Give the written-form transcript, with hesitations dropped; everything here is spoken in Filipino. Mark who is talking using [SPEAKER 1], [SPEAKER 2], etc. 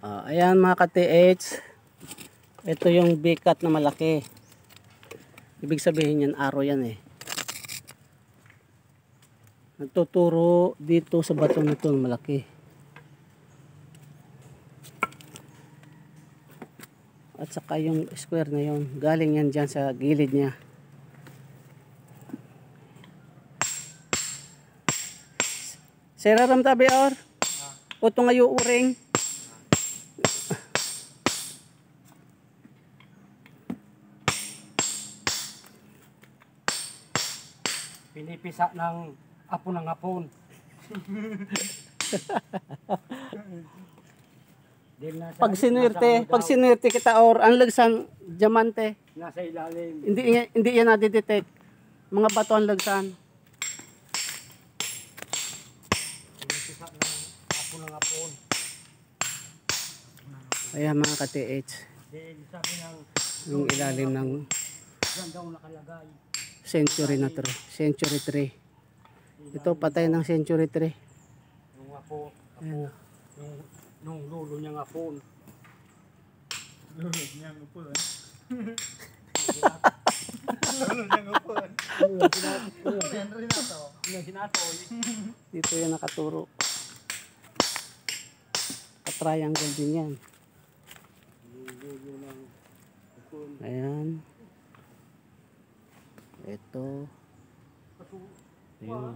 [SPEAKER 1] Ayan mga ka-TH. Ito yung bikat na malaki. Ibig sabihin yan, araw yan eh. Nagtuturo dito sa bato nito malaki. At saka yung square na yon, galing yan dyan sa gilid niya. Sira ram tabi or? Uto ngayon uring.
[SPEAKER 2] Pinipisa ng apo ng apon.
[SPEAKER 1] Pag sinwerte kita or ang lagsan diamante.
[SPEAKER 2] Nasa ilalim.
[SPEAKER 1] Hindi yan nadidetect. Mga bato ang lagsan.
[SPEAKER 2] Pinipisa ng apo ng apon.
[SPEAKER 1] Ayan mga ka-TH.
[SPEAKER 2] Sabi ng
[SPEAKER 1] Yung ilalim ng
[SPEAKER 2] yan daw nakalagay.
[SPEAKER 1] century na to. Century 3. Ito patay ng century 3.
[SPEAKER 2] Yung apo.
[SPEAKER 1] Ayan.
[SPEAKER 2] Nung lulo niyang apon.
[SPEAKER 3] Lulog niyang upon. Lulog niyang upon. Henry na to.
[SPEAKER 2] Yung sinatoy.
[SPEAKER 1] Dito yan nakaturo. Ka-triangle din yan.
[SPEAKER 2] Lulo ng apon.
[SPEAKER 1] Ayan. Ito. Ayun.